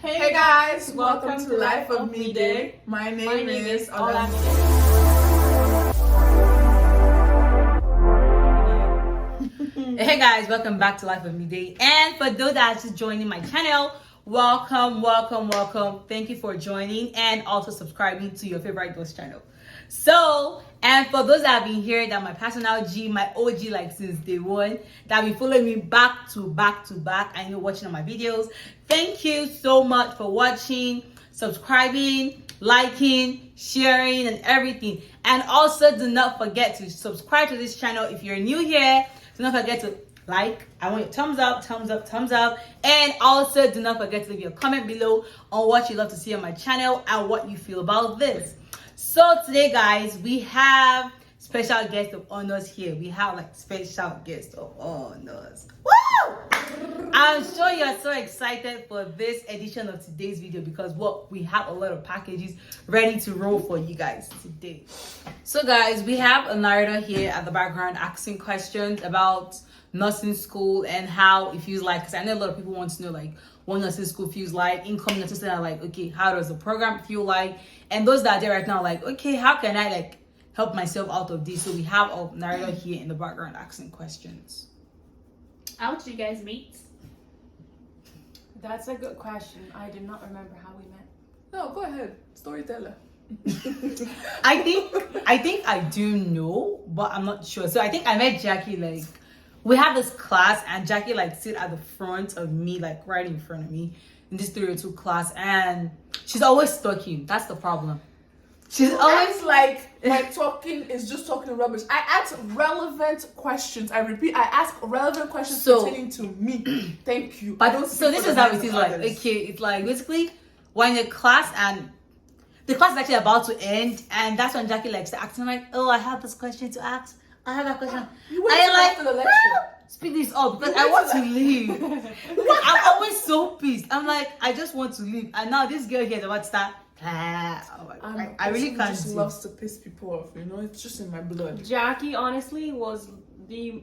Hey guys, welcome to Life of Me Day. My name is Hey guys, welcome back to Life of Me Day. And for those that are just joining my channel, welcome. Thank you for joining and also subscribing to your favorite ghost channel. So, and for those that have been here, that my personal G, my OG, like since day one, that been following me back to back, and you're watching on my videos, thank you so much for watching, subscribing, liking, sharing, and everything. And also, do not forget to subscribe to this channel if you're new here. Do not forget to like. I want your thumbs up. And also, do not forget to leave your comment below on what you love to see on my channel and what you feel about this. So today, guys, we have special guest of honors here. We have like special guest of honors. Woo! I'm sure you're so excited for this edition of today's video because we have a lot of packages ready to roll for you guys today. So guys, we have a narrator here at the background asking questions about nursing school and how it feels like, because I know a lot of people want to know like what nursing school feels like. Incoming nurses are like, okay, how does the program feel like? And those that are there right now like, okay, how can I like help myself out of this? So we have a narrator here in the background asking questions. How did you guys meet? That's a good question. I do not remember how we met. No, go ahead. Storyteller. I think I do know, but I'm not sure. So I think I met Jackie like we have this class and Jackie like sit at the front of me, like right in front of me in this 302 class, and she's always talking. That's the problem. She's always like my talking is just talking rubbish. I ask relevant questions. I repeat, I ask relevant questions pertaining to me. Thank you. But so this is how it is like. Okay, it's like basically when the class and the class is actually about to end, and that's when Jackie likes to act. I'm like, oh, I have this question to ask. I have that question. You wait after the lecture. Speak this up because I want to leave. I'm always so pissed. I'm like, I just want to leave, and now this girl here is about to start. I really can't. Just loves to piss people off. You know, it's just in my blood. Jackie honestly was the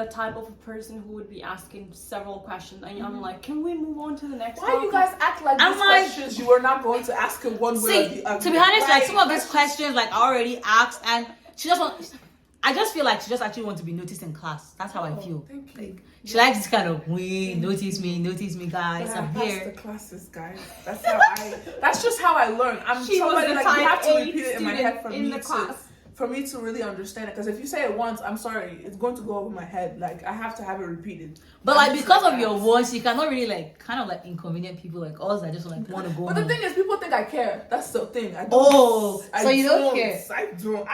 type of person who would be asking several questions, and I'm like, can we move on to the next? Why do you guys act like these questions you were not going to ask in one way or the other? To be honest, like some of these questions, like I already asked, and she just wants. I just feel like she just actually wants to be noticed in class. That's how I feel. Thank you. Like, she likes this kind of way, notice me, guys. I'm here. That's the classes, guys. That's just how I learn. I'm somebody like you have to repeat it in my head for me to really understand it. Because if you say it once, I'm sorry, it's going to go over my head. Like I have to have it repeated. But like because of your voice, you cannot really like kind of like inconvenient people like us that just like want to go. But the thing is, people think I care. That's the thing. I don't. Oh, so you don't care? I don't.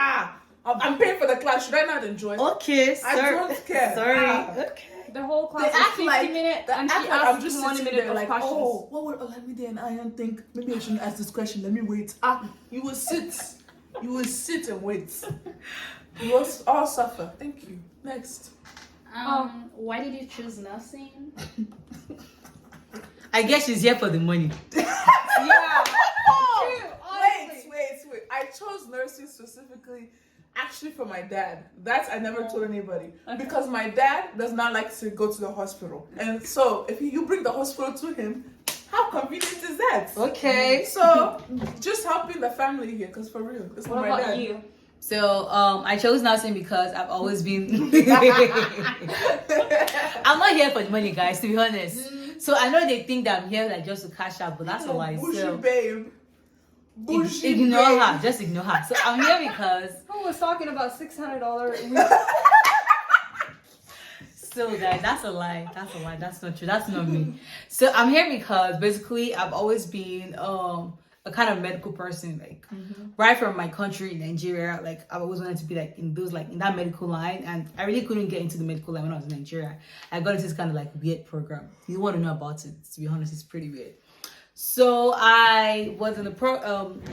I'm paying for the class. Should I not enjoy it? Okay, I don't care. Sorry. Okay. The whole class is 50 minutes, and she asked just 1 minute of questions. Oh, what would Olamide and Ian think? Maybe I shouldn't ask this question. Let me wait. You will sit. You will sit and wait. You will all suffer. Thank you. Next. Why did you choose nursing? I guess she's here for the money. Yeah. Wait. I chose nursing specifically. Actually, for my dad. That I never told anybody. Okay. Because my dad does not like to go to the hospital. And so, if you bring the hospital to him, how convenient is that? Okay. So, just helping the family here, because for real, it's what my about dad. you? So, I chose nursing because I've always been... I'm not here for the money, guys, to be honest. So, I know they think that I'm here like just to cash out, but that's a lie. Bushy babe. Ignore her. Just ignore her. So I'm here because who was talking about $600? So guys, that's a lie. That's not true. That's not me. So I'm here because basically I've always been a kind of medical person. Like right from my country, Nigeria. Like I've always wanted to be like in that medical line, and I really couldn't get into the medical line when I was in Nigeria. I got into this kind of like weird program. You want to know about it? To be honest, it's pretty weird. So I was in the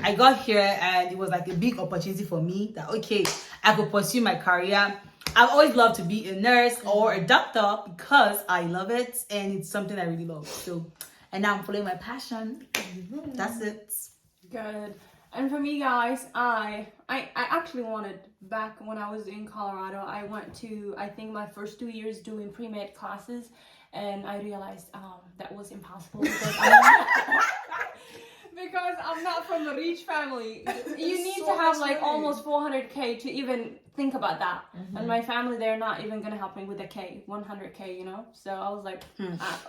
I got here and it was like a big opportunity for me that okay, I could pursue my career. I've always loved to be a nurse or a doctor because I love it and it's something I really love. So, and now I'm following my passion. That's it. Good. And for me, guys, I actually wanted, back when I was in Colorado, I went to, I think, my first 2 years doing pre-med classes, and I realized that was impossible because a rich family. You need so to have much like money. almost 400K to even think about that. And my family, they're not even gonna help me with a K, 100K, you know. So I was like,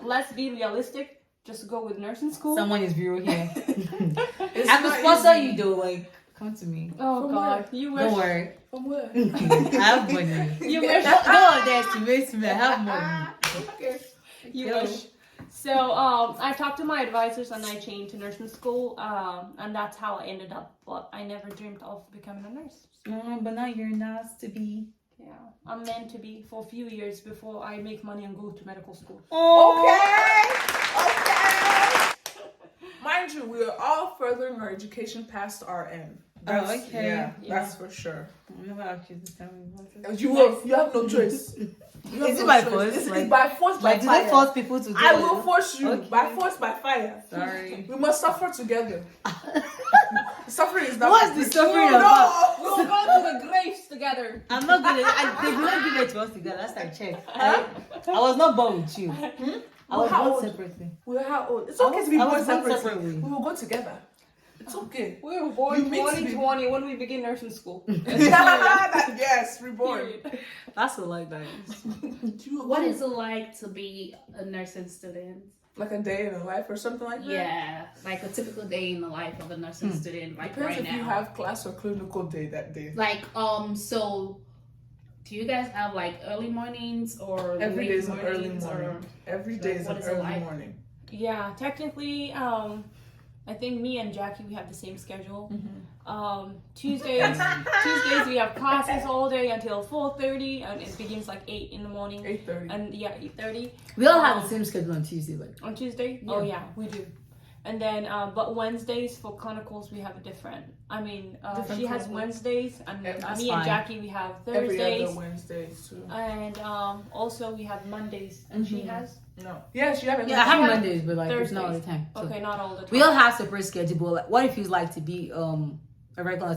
let's be realistic. Just go with nursing school. Someone is real here. It's I have to not sponsor easy. you though. Like, come to me. Oh From God, you wish. Don't worry. From where? I have money. You wish. Go on there to make me. I have money. Okay. You Yo. wish. So I talked to my advisors and I changed to nursing school, and that's how I ended up. But I never dreamed of becoming a nurse. But now you're not to be. Yeah, I'm meant to be for a few years before I make money and go to medical school. Okay. Mind you, we are all furthering our education past our end. That's, okay. Yeah, Yeah. that's for sure. I'm never actually this time. You have no choice. You have Is it no by choice. force? It's Like- by force, by Like, do they fire. force people to do I it? will force you Okay. by force, by fire. Sorry. We must suffer together. Suffering is not. What's the suffering No, about? We'll go to the graves together. I'm not gonna. They will not give it to us together. Last I checked. I was not born with you. I was How born old? separately. We're how old? It's okay to be I born was born separately. separately. We will go together. It's okay. We were born You mean to be- 2020 when we begin nursing school. Yes, reborn. Period. That's a like that. What is it like to be a nursing student? Like a day in a life or something like that? Yeah, like a typical day in the life of a nursing student, like Depends right if you now. have class or clinical day that day. Like, so do you guys have like early mornings or Every late day is an early mornings, morning. or Every day like, is what an is it early like? morning. Yeah, technically, I think me and Jackie, we have the same schedule. Tuesdays we have classes all day until 4:30, and it begins like 8 in the morning. 8:30. And yeah, 8:30 We all have the same schedule on Tuesday. Like, on Tuesday. Oh yeah, we do. And then, but Wednesdays for clinicals we have a different. I mean, Different she has clinical. Wednesdays, and Yeah, that's me fine. and Jackie we have Every Thursdays, other Wednesdays too. and also we have Mondays, and she has. No. Yes, you have it. yeah, I have Yeah. Mondays, but like it's not all the Thursdays. time. So. Okay, not all the time. We all have separate schedule, but like, what it feels like to be a regular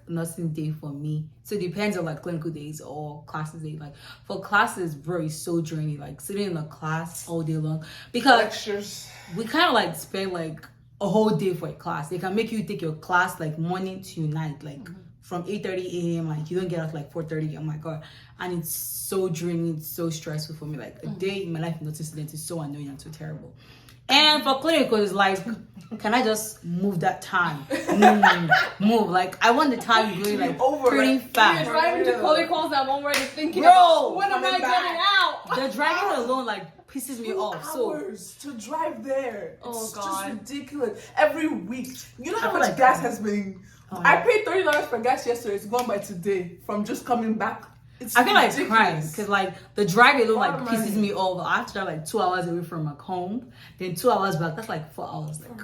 nursing day for me. So it depends on like clinical days or classes day. Like for classes, bro, it's so draining. Like sitting in a class all day long because Lectures. we kind of like spend like a whole day for a class. They can make you take your class like morning to night, like from 8:30 a.m. Like you don't get out like 4:30. Oh my god, and it's so draining, it's so stressful for me. Like a day in my life, nursing student is so annoying and so terrible. And for clinical, it's like, can I just move that time? Move. Like, I want the time going like Over, pretty like, fast. You're driving to clinicals, I'm already thinking Bro, about when am I coming getting back. out? The driving alone like pisses me off. So Hours to drive there. Oh, It's God. just ridiculous. Every week. You know how I feel much like- gas has been. Oh, I yeah. paid $30 for gas yesterday. It's gone by today from just coming back. It's I feel like ridiculous. crying because like the drive alone like Lot of pisses money. me off. I have to drive like 2 hours away from my home, then 2 hours back. That's like 4 hours. Like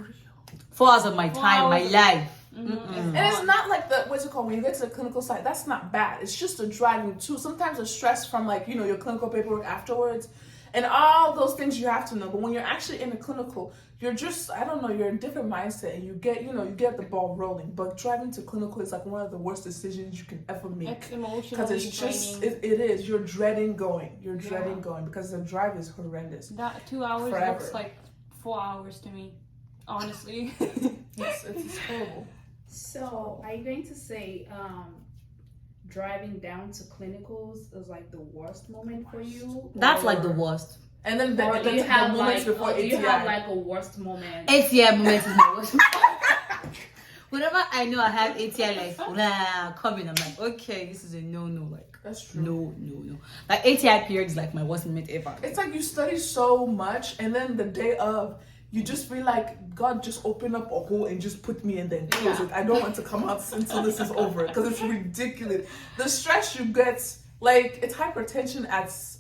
4 hours of my time, my hours. life. And it's not like the what's it called when you get to the clinical site. That's not bad. It's just the driving too. Sometimes the stress from like your clinical paperwork afterwards, and all those things you have to know. But when you're actually in a clinical, you're just you're in a different mindset, and you get the ball rolling. But driving to clinical is like one of the worst decisions you can ever make. It's emotionally Because it's just, draining. it is. You're dreading going. You're dreading going because the drive is horrendous. That 2 hours Forever. looks like 4 hours to me, honestly. It's horrible. So are you going to say driving down to clinicals is like the worst moment for you? That's like Or- the worst. And then Or do you have moments like before do you ATI. have like a worst moment? ATI moment is my worst. Whenever I know I have ATI like coming, I'm like, okay, this is a no. Like That's true. no. Like ATI period is like my worst moment ever. It's like you study so much, and then the day of, you just feel like God just opened up a hole and just put me in there and close it. I don't want to come out until this is over because it's ridiculous. The stress you get, like it's hypertension.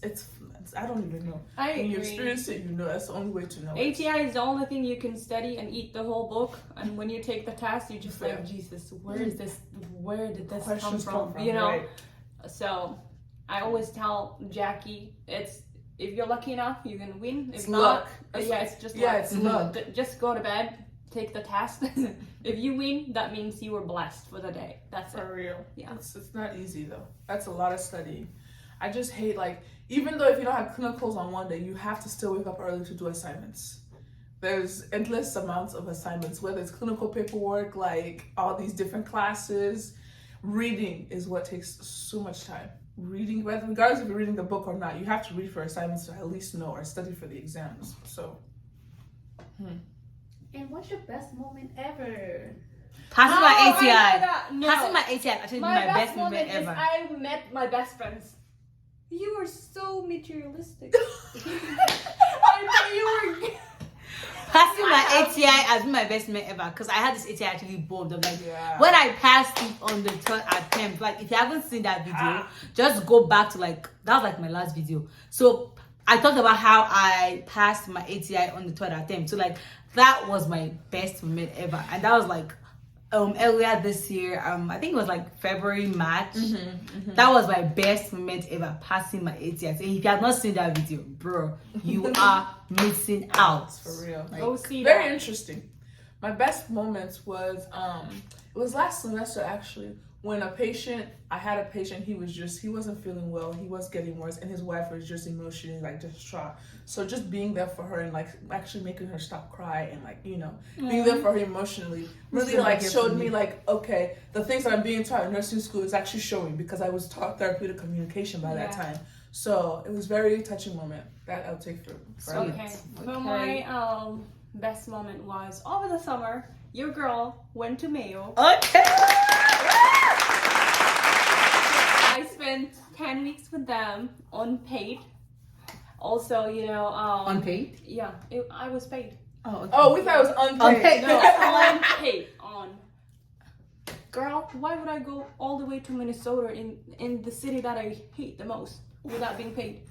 It's I don't even know. I When you agree. experience it, you know that's the only way to know. ATI is the only thing you can study and eat the whole book, and when you take the test, you're just Yeah. like, Jesus, where did this Questions come from? You know. right? So, I always tell Jackie, it's if you're lucky enough, you're gonna win. If It's not, luck. it's just Yeah, luck. it's luck. Just go to bed, take the test. If you win, that means you were blessed for the day. That's it. For real. Yeah. It's not easy though. That's a lot of studying. I just hate even though if you don't have clinicals on one day, you have to still wake up early to do assignments. there's endless amounts of assignments, whether it's clinical paperwork, like all these different classes. Reading is what takes so much time. Reading, regardless if you're reading the book or not, you have to read for assignments to at least know or study for the exams. So. And what's your best moment ever? Passing my ATI. No. Passing my ATI actually my best moment is ever. I met my best friends. You were so materialistic. I thought you were. Passing my ATI has been my best moment ever because I had this ATI actually bombed. I'm like, Yeah. when I passed it on the third attempt, like if you haven't seen that video, just go back to like that was like my last video. So I talked about how I passed my ATI on the third attempt. So like that was my best moment ever, and that was like earlier this year. I think it was like February, March. That was my best moment ever, passing my ATI. So if you have not seen that video, bro, you are missing out. For real. Like, Go see Very that. interesting. My best moments was it was last semester actually, when I had a patient, he wasn't feeling well, he was getting worse, and his wife was just emotionally like distraught. So just being there for her and like actually making her stop cry and like, you know, being there for her emotionally really like showed me like, okay, the things that I'm being taught in nursing school is actually showing, because I was taught therapeutic communication by that time. So it was a very touching moment that I'll take for Okay. So my best moment was over the summer. Your girl went to Mayo. Okay. I spent 10 weeks with them unpaid. Also, you know, Unpaid? Yeah, I was paid. Oh, okay. Oh, we thought it was unpaid. No, unpaid. Girl, why would I go all the way to Minnesota in the city that I hate the most without being paid?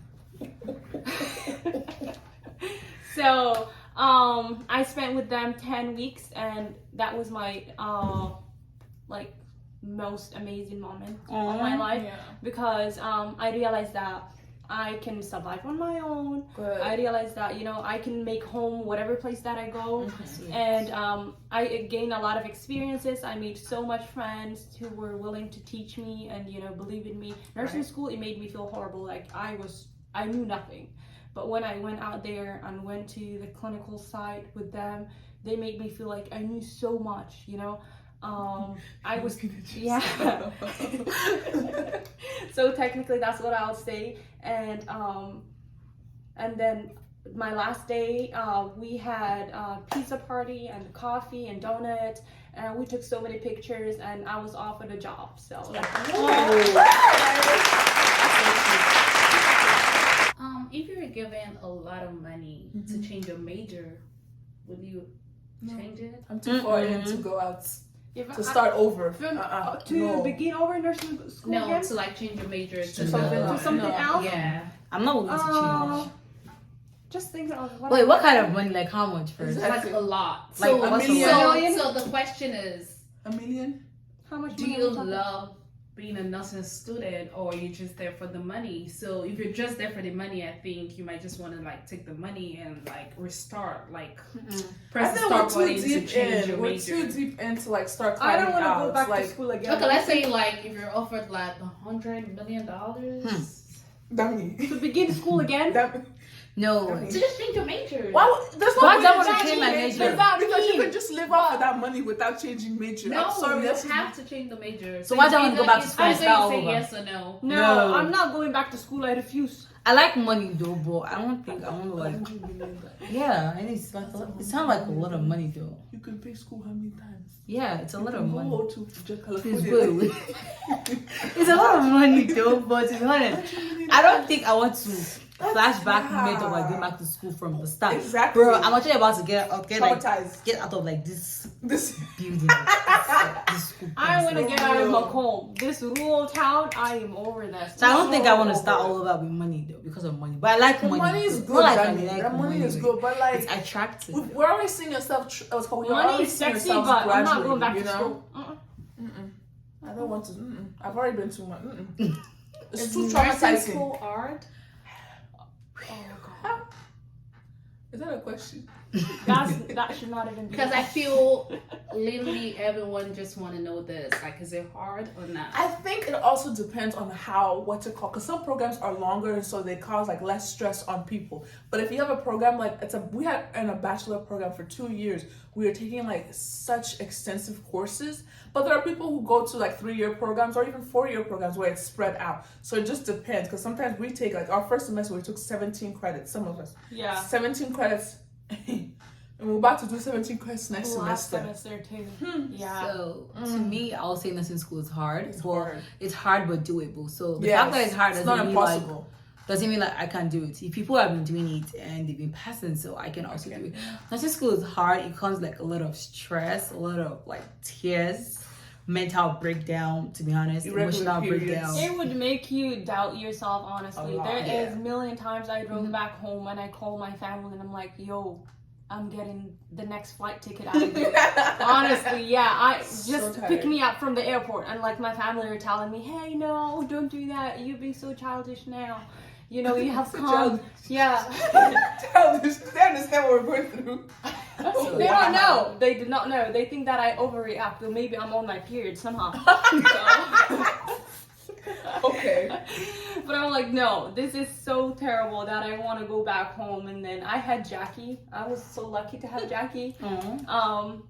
So, I spent with them 10 weeks, and that was my like most amazing moment of my life, because I realized that I can survive on my own. Good. I realized that, you know, I can make home whatever place that I go. And I gained a lot of experiences. I made so much friends who were willing to teach me and, you know, believe in me. Nursing school, it made me feel horrible. Like I knew nothing. But when I went out there and went to the clinical side with them, they made me feel like I knew so much, you know. I was, yeah. So technically that's what I'll say. And then my last day, we had a pizza party and coffee and donuts, and we took so many pictures, and I was offered a job. So if you were given a lot of money to change your major, would you change it? I'm too far in to go out if to start over. To begin over nursing school No, again? to like change your major to something else? Yeah. I'm not willing to change. Just think of Wait, what kind of money? Like how much first? Like a lot. Like So, what's a million? so the question is, $1 million? How much do money you are we talking? love being a nursing student, or you're just there for the money? So if you're just there for the money, I think you might just want to like take the money and like restart, like I press the think start we're too button to deep change in. your We're major. too deep in to like start I climbing don't want to out. go back like, to school again. Okay, let's say like if you're offered like $100 million Dummy. To begin school again? No. to just change your major. Why? There's no Why point do I in want to changing change my major? Because you can just live off of that money without changing major. No, I'm sorry, you that's have to change the major. So why do I want to either go back to you- school and either start you say over? yes or no. No, No. I'm not going back to school. I refuse. I like money though, but I don't think I want to like. Yeah, and it's like it sounds like a lot of money though. You can pay school how many times? Yeah, it's a lot of You money. go to It's California. good. It's a lot of money though, but it's honest. I don't think I want to flashback moment of like going back to school from the start. Exactly. Bro, I'm actually about to get Traumatized. get out of like this This building. This school I want to place. get out of Macomb. This rural town, I am over this. So I don't think I want to start all over with money though because of money. But I like the money. money is Not good. like I Danny. like That money is like, good, but like it's attractive. we're always seeing yourself. We're Money always is seeing sexy, yourselves but I'm not going graduating, back you to know? school. I don't want to. I've already been too much. It's Is too nursing traumatizing. school hard? Oh god. Is that a question? That should not even be. Because I feel literally everyone just want to know this. Like, is it hard or not? I think it also depends on because some programs are longer and so they cause like less stress on people. But if you have a program like we had in a bachelor program for 2 years, we were taking like such extensive courses. But there are people who go to like 3-year programs or even 4-year programs where it's spread out. So it just depends, because sometimes we take like our first semester we took 17 credits, some of us. Yeah. 17 credits. And we're about to do 17 credits next Last semester. semester too. Yeah. So to me, I'll say nursing school is hard. It's Well, hard. it's hard but doable. So the Yes, fact that it's hard it's doesn't not mean impossible. doesn't mean like I can't do it. If people have been doing it and they've been passing, so I can also do it. Nursing school is hard. It comes like a lot of stress, a lot of like tears, mental breakdown, to be honest, Irregular emotional periods. breakdown. It would make you doubt yourself, honestly. A lot, There is yeah. a million times I drove back home and I called my family and I'm like, yo, I'm getting the next flight ticket out of you. Honestly, yeah. Just tired. pick me up from the airport, and like my family are telling me, hey, no, don't do that. You're being so childish now. You know, you have So come. childish. Yeah. They understand what we're going through. They don't know. They did not know. They think that I overreact. Or maybe I'm on my period somehow. Okay. But I'm like, no, this is so terrible that I want to go back home. And then I had Jackie. I was so lucky to have Jackie.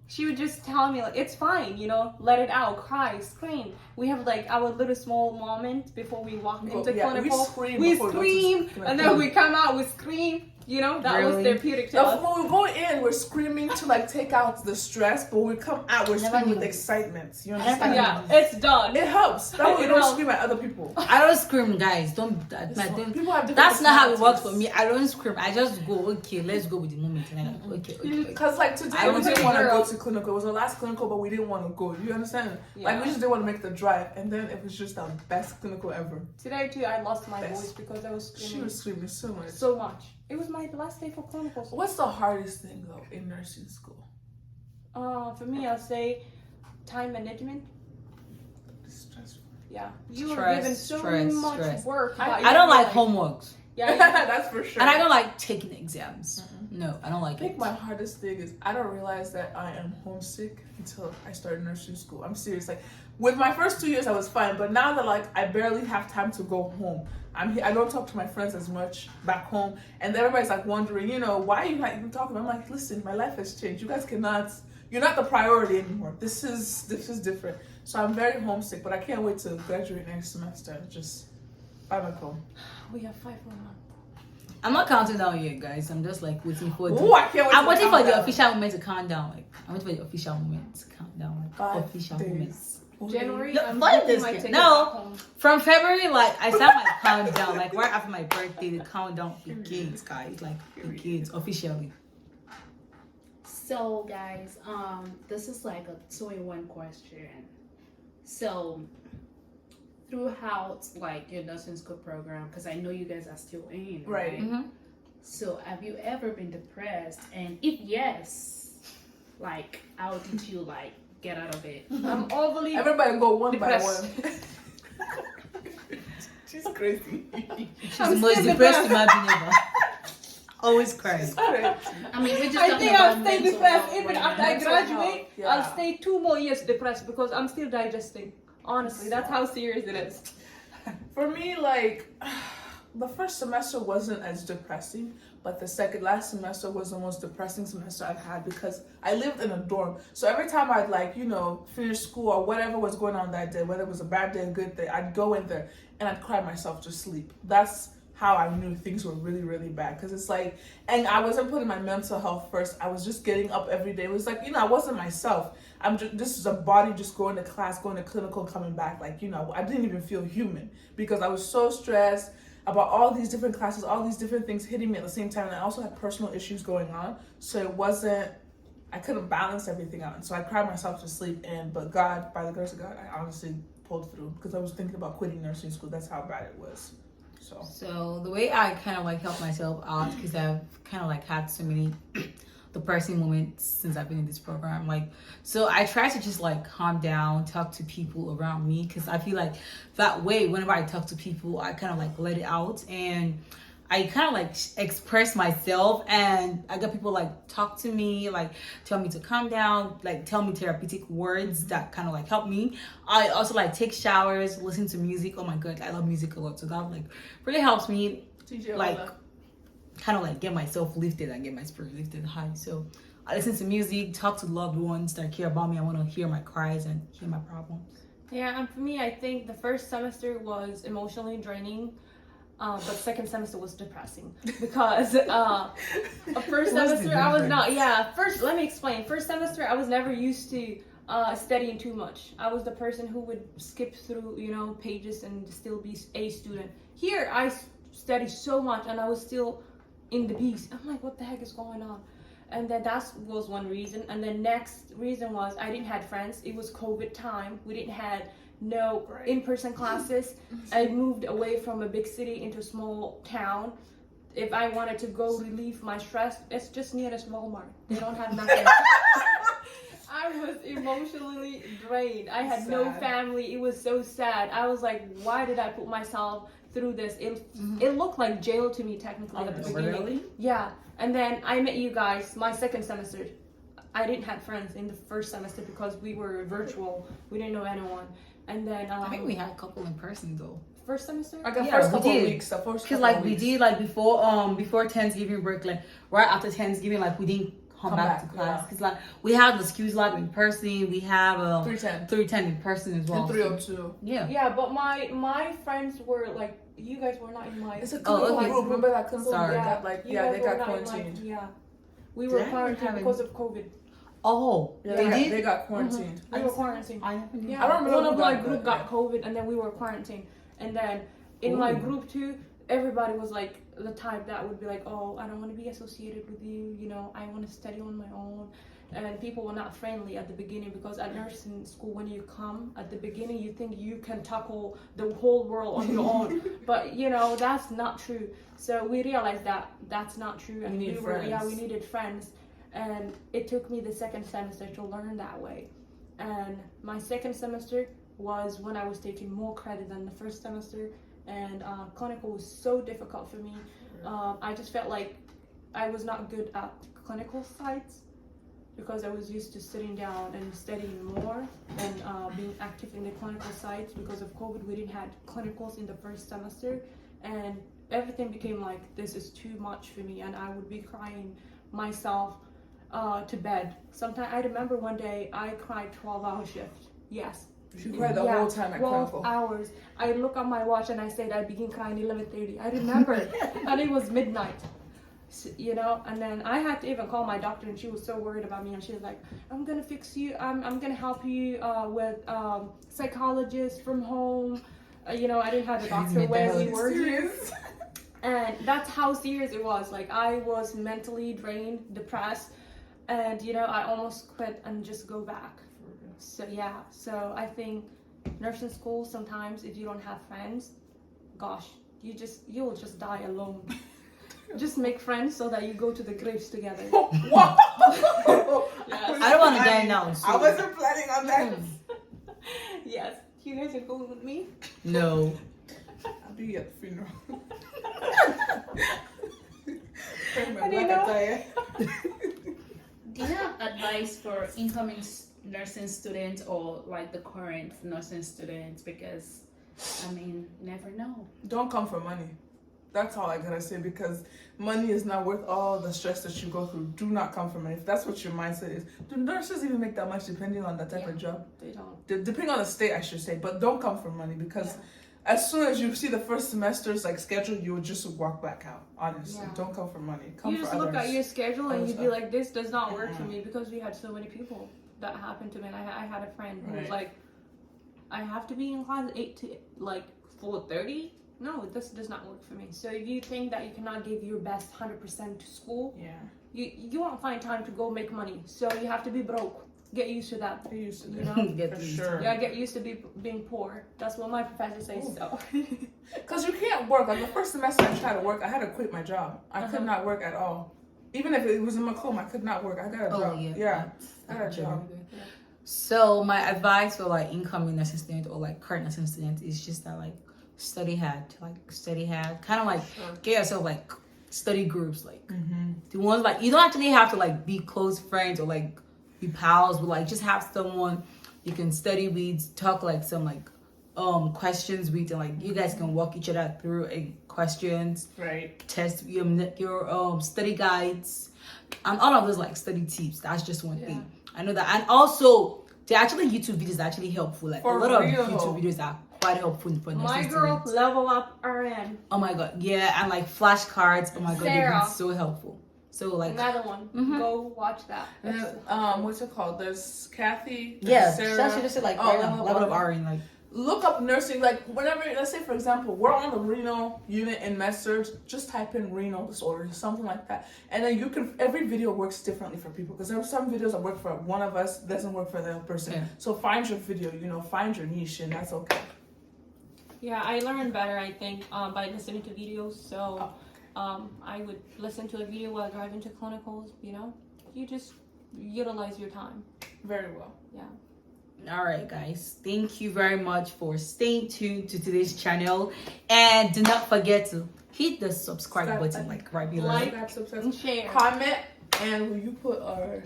She would just tell me like, it's fine, you know, let it out, cry, scream. We have like our little small moment before we walk into clinical. We scream, and then we come out, we scream. You know, that was therapeutic to us. When we go in, we're screaming to like take out the stress, but when we come out, we're screaming with excitement. You understand? Yeah, it's done. It helps. That way we don't scream at other people. I don't scream, guys. Don't. People have different That's not how it works personalities. for me. I don't scream. I just go, okay, let's go with the moment. And I'm like, okay. Because like today I we was didn't a want to girl. go to clinical. It was our last clinical, but we didn't want to go. You understand? Yeah. Like we just didn't want to make the drive, and then it was just the best clinical ever. Today too, I lost my Best. voice because I was She screaming was screaming so much. so much. It was my last day for clinicals. What's the hardest thing though in nursing school? For me, I'll say time management. Stressful. Yeah, you were Stress, given so stress, much stress. work. I don't like homeworks. Yeah, That's for sure. And I don't like taking exams. No, I don't I like think it. my hardest thing is I don't realize that I am homesick until I started nursing school. I'm serious. Like with my first 2 years, I was fine, but now that like I barely have time to go home. I don't talk to my friends as much back home, and everybody's like wondering, you know, why are you not even talking? I'm like, listen, my life has changed. You guys cannot. You're not the priority anymore. This is different. So I'm very homesick, but I can't wait to graduate next semester and just buy my home. we have 5 more months. I'm not counting down yet, guys. I'm just like waiting for Ooh, I can't wait. I'm to waiting count for the down. official moment to count down. Like I'm waiting for the official moment to count down. Like 5 official days. moment. January, No, I'm what booking is my this? ticket No. back home. From February, like I start my countdown. Like right after my birthday, the countdown begins, guys. Like begins officially. So guys, this is like a 2-in-1 question. So throughout like your nursing school program, because I know you guys are still in, Right. Mm-hmm. So have you ever been depressed? And if yes, like how did you like get out of it? I'm overly. Everybody go one Depressed. by one. She's crazy. She's the most depressed human being ever. Always crying. Alright. I mean, we're just I talking think I'll about stay mental depressed health even right after now. I Mental graduate. health, yeah. I'll stay 2 more years depressed because I'm still digesting. Honestly, that's how serious it is. For me, like the first semester wasn't as depressing, but the last semester was the most depressing semester I've had because I lived in a dorm. So every time I'd like, you know, finish school or whatever was going on that day, whether it was a bad day, a good day, I'd go in there and I'd cry myself to sleep. That's how I knew things were really, really bad. Because it's like, and I wasn't putting my mental health first. I was just getting up every day. It was like, you know, I wasn't myself. This is a body just going to class, going to clinical, coming back. Like, you know, I didn't even feel human because I was so stressed about all these different classes, all these different things hitting me at the same time. And I also had personal issues going on. So I couldn't balance everything out. And so I cried myself to sleep. But God, by the grace of God, I honestly pulled through because I was thinking about quitting nursing school. That's how bad it was. So the way I kind of like help myself out, because I've kind of like had so many depressing moments since I've been in this program. Like, so I try to just like calm down, talk to people around me, because I feel like that way, whenever I talk to people, I kind of like let it out. And I kind of like express myself, and I got people like talk to me, like tell me to calm down, like tell me therapeutic words that kind of like help me. I also like take showers, listen to music. Oh my god, I love music a lot, so that like really helps me like kind of like get myself lifted and get my spirit lifted high. So I listen to music, talk to loved ones that care about me. I want to hear my cries and hear my problems. Yeah, and for me, I think the first semester was emotionally draining. But second semester was depressing because first semester I was not. Yeah, first let me explain. First semester I was never used to studying too much. I was the person who would skip through pages and still be a student. Here I studied so much and I was still in the beast. I'm like, what the heck is going on? And then that was one reason. And then next reason was I didn't have friends. It was COVID time. We didn't have no in-person classes. I moved away from a big city into a small town. If I wanted to go relieve my stress, it's just near this Walmart. They don't have nothing. I was emotionally drained. I had no family. It was so sad. I was like, why did I put myself through this? It looked like jail to me technically at the beginning. Really? Yeah. And then I met you guys my second semester. I didn't have friends in the first semester because we were virtual. We didn't know anyone. And then I think we had a couple in person though. First semester? Like the first couple of weeks. Because like we did like before Thanksgiving break, like right after Thanksgiving, like we didn't come back to class because like we have the Excuse Lab in person, we have 310 in person as well. And 302. Yeah, but my friends were like, you guys were not in my. It's a clinical group. Remember that clinical group? Sorry. They got quarantined. We were quarantined because of COVID. Oh, they got quarantined. We were quarantined. I never knew. Yeah, I don't remember. One of my group got COVID, and then we were quarantined. And then in my group too, everybody was like the type that would be like, oh, I don't want to be associated with you. I want to study on my own. And people were not friendly at the beginning because at nursing school, when you come at the beginning, you think you can tackle the whole world on your own. But that's not true. So we realized that that's not true, and we needed friends. And it took me the second semester to learn that way. And my second semester was when I was taking more credit than the first semester. And clinical was so difficult for me. I just felt like I was not good at clinical sites because I was used to sitting down and studying more and being active in the clinical sites. Because of COVID, we didn't have clinicals in the first semester. And everything became like, this is too much for me. And I would be crying myself to bed. Sometimes I remember one day I cried 12-hour shift. Yes. She cried the whole time at 12 hours. I look at my watch and I said I began crying 11:30. I remember. And it was midnight. And then I had to even call my doctor, and she was so worried about me, and she was like, I'm gonna fix you. I'm gonna help you with psychologist from home. I didn't have a doctor where we were here. And that's how serious it was. Like I was mentally drained, depressed. And I almost quit and just go back. So I think nursing school, sometimes if you don't have friends, gosh, you'll just die alone. Just make friends so that you go to the graves together. What? I don't want to die now. So. I wasn't planning on that. Yes. You guys are going with me? No. I'll be at the funeral. Do you have advice for incoming nursing students or like the current nursing students? Because never know. Don't come for money. That's all I gotta say, because money is not worth all the stress that you go through. Do not come for money. If that's what your mindset is. Do nurses even make that much depending on the type of job? They don't. Depending on the state, I should say. But don't come for money, because as soon as you see the first semester's schedule, you'll just walk back out. Honestly, don't come for money. Come you just for look others. at your schedule and you'd be like, this does not work for me, because we had so many people that happened to me. And I had a friend who was like, I have to be in class 8 to 4:30. No, this does not work for me. So if you think that you cannot give your best 100% to school, you won't find time to go make money. So you have to be broke. Get used to that. Get used to that. For sure. Yeah, get used to being poor. That's what my professor says. So. Because you can't work. Like the first semester I tried to work, I had to quit my job. I could not work at all. Even if it was in Macomb, I could not work. I got a job. I got a job. So my advice for incoming nursing student or current nursing student is just that study hat, kind of like get yourself like study groups, like the ones like you don't actually have to like be close friends or like be pals, but like just have someone you can study with, talk like some like questions with, and like you guys can walk each other through questions, Right. test your study guides and all of those like study tips. That's just one thing I know that. And also the actually YouTube videos are actually helpful, like For a lot real. of YouTube videos are quite helpful for My nursing girl, students. level up RN. Oh my god, yeah, and like flashcards. Oh my god, they've Sarah. been so helpful. So like Another one. Go watch that. And what's it called? There's Kathy. There's yeah, Sarah. that's just like level of RN, like Look up nursing, like whenever, let's say for example, we're on the renal unit in med-surg, just type in renal disorders, something like that. And then you can, every video works differently for people, because there are some videos that work for one of us, doesn't work for the other person. Yeah. So find your video, find your niche, and that's okay. Yeah, I learn better, I think, by listening to videos. So I would listen to a video while driving to clinicals, You just utilize your time. Very well. Yeah. all right guys, thank you very much for staying tuned to today's channel, and do not forget to hit the subscribe button like right below. And share. Comment, and will you put our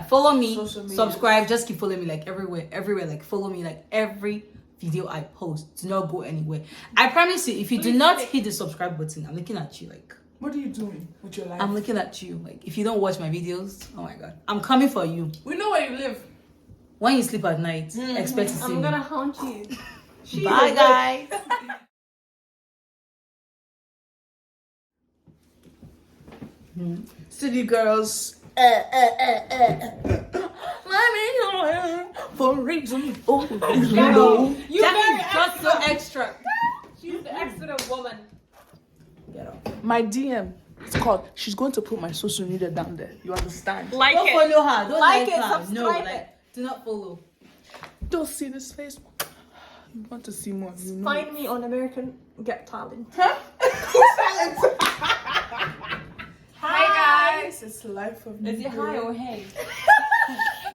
follow me, social media. subscribe, just keep following me like everywhere, like follow me like every video I post. Do not go anywhere. I promise you, if you do not hit the subscribe button, I'm looking at you like, what are you doing with your life? I'm looking at you like, if you don't watch my videos, oh my god, I'm coming for you. We know where you live. When you sleep at night, expect to see I'm me. gonna haunt you. Bye guys. City girls. For reason. Oh, You Jackie, just so extra. She's the excellent woman. Get up. my DM. It's called. She's going to put my social media down there. You understand? Like Don't follow her. Don't Like like it, her. No, subscribe like do not follow. Don't see this face. You want to see more? You know. Find me on American Got Talent. Huh? Hi guys. It's Life of Is it Me. hi or hey?